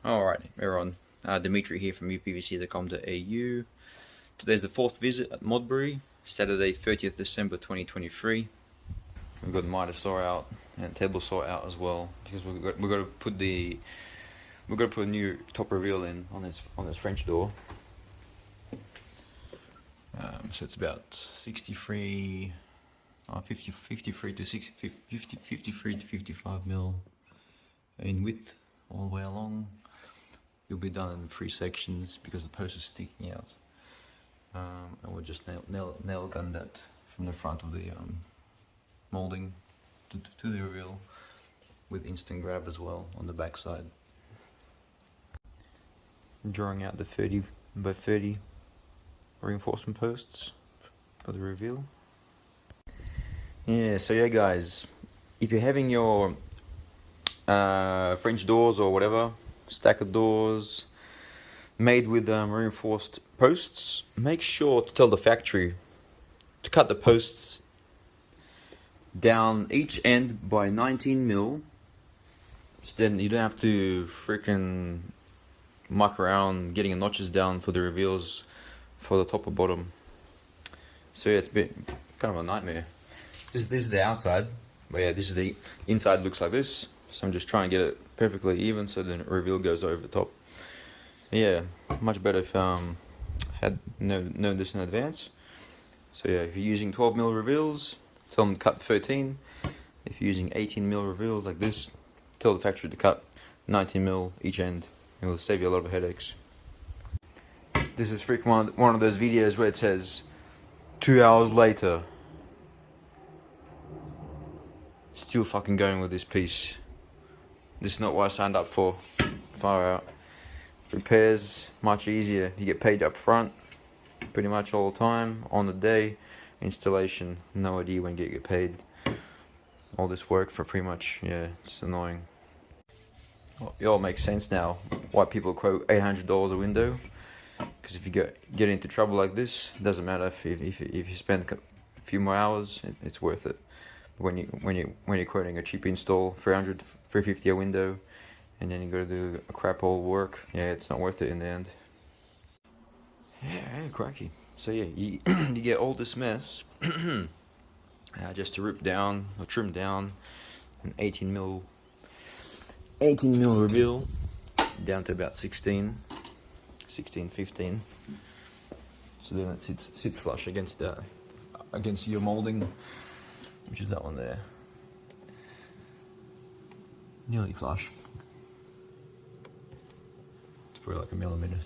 Alright, everyone. Dimitri here from uPVC.com.au. Today's the fourth visit at Modbury, Saturday 30th December 2023. We've got the miter saw out and table saw out as well because we've got to put a new top reveal in on this French door. So it's about 53 to 55 mil in width all the way along. It'll be done in 3 sections because the post is sticking out, and we'll just nail gun that from the front of the molding to the reveal with instant grab as well on the back side. Drawing out the 30 by 30 reinforcement posts for the reveal. So yeah guys, if you're having your French doors or whatever, stack of doors made with reinforced posts, make sure to tell the factory to cut the posts down each end by 19 mil, so then you don't have to freaking muck around getting the notches down for the reveals for the top or bottom. So yeah, it's been kind of a nightmare. This is the outside, but yeah, this is the inside. Looks like this. So I'm just trying to get it perfectly even so the reveal goes over the top. Yeah, much better if had known this in advance. So yeah, if you're using 12 mil reveals, tell them to cut 13. If you're using 18 mil reveals like this, tell the factory to cut 19 mil each end. It will save you a lot of headaches. This is freaking one of those videos where it says 2 hours later, still fucking going with this piece. This is not what I signed up for. Far out. Repairs much easier. You get paid up front pretty much all the time on the day. Installation, no idea when you get paid. All this work for pretty much, yeah, it's annoying. Well, it all makes sense now why people quote $800 a window. Because if you get into trouble like this, it doesn't matter if you spend a few more hours, it's worth it. When you're quoting a cheap install, 350 a window, and then you got to do a crap all work, yeah, it's not worth it in the end. Yeah, cracky. So yeah, you get all this mess just to rip down or trim down an 18 mil reveal down to about 16, 15. So then it sits flush against your molding, which is that one there. Nearly flush. It's probably like a millimeter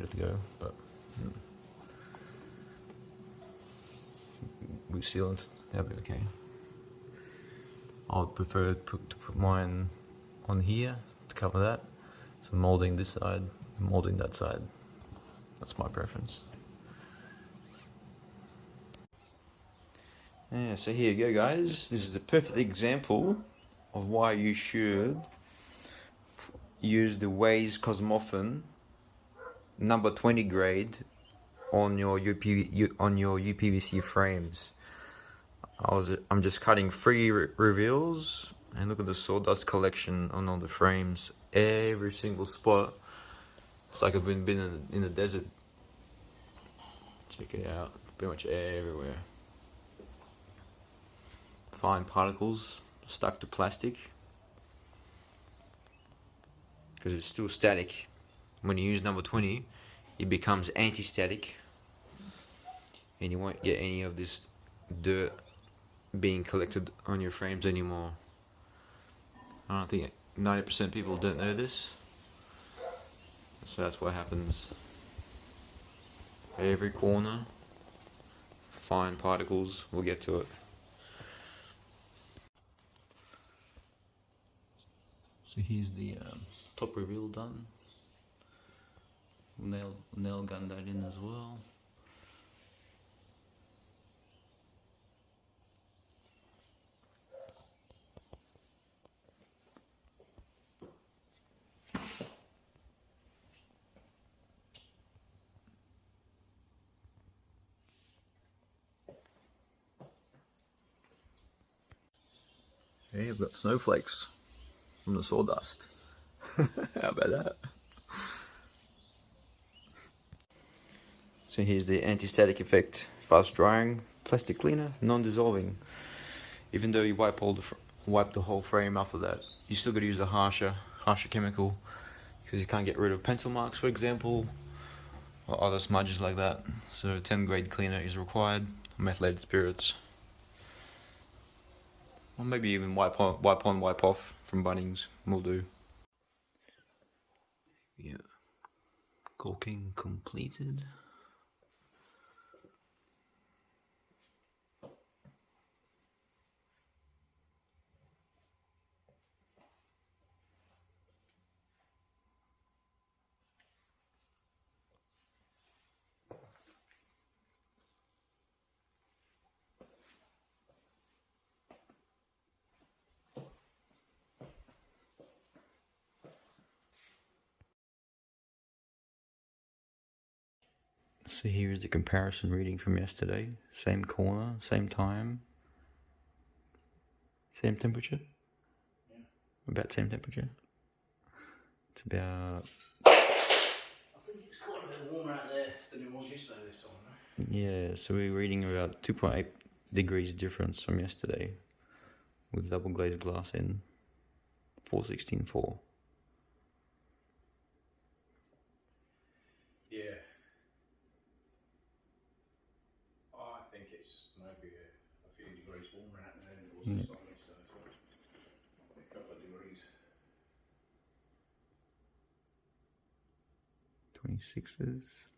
to go, but we sealed, that'll be okay. I would prefer to put mine on here to cover that. So molding this side, molding that side. That's my preference. Yeah, so here you go guys. This is a perfect example of why you should use the Waze Cosmophon number 20 grade on your uPVC frames. I'm just cutting 3 reveals, and look at the sawdust collection on all the frames. Every single spot. It's like I've been in the desert. Check it out. Pretty much everywhere. Fine particles stuck to plastic because it's still static. When you use number 20, it becomes anti-static, and you won't get any of this dirt being collected on your frames anymore. I don't think 90% of people don't know this, so that's what happens. Every corner, fine particles. We'll get to it. So here's the top reveal done. Nail gun that in as well. Hey, I've got snowflakes from the sawdust. How about that? So here's the anti-static effect, fast drying, plastic cleaner, non-dissolving. Even though you wipe the whole frame after that, you still got to use a harsher chemical because you can't get rid of pencil marks, for example, or other smudges like that. So 10 grade cleaner is required, methylated spirits, or maybe even wipe on, wipe off from Bunnings will do. Yeah, caulking completed. So here is the comparison reading from yesterday. Same corner, same time, same temperature. Yeah. About same temperature. It's about. I think it's quite a bit warmer out there than it was yesterday this time, though. Yeah, so we're reading about 2.8 degrees difference from yesterday with double glazed glass in 416.4. Yeah. I think it's maybe a few degrees warmer out there than it was this time yesterday. So a couple of degrees. 26s.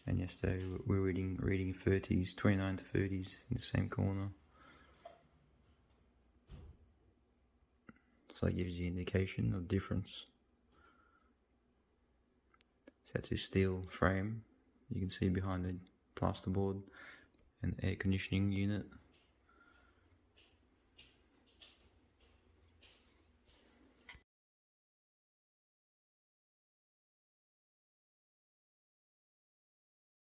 And yesterday we're reading 30s, 29 to 30s in the same corner. So that gives you indication of difference. So that's a steel frame. You can see behind the plasterboard and air conditioning unit.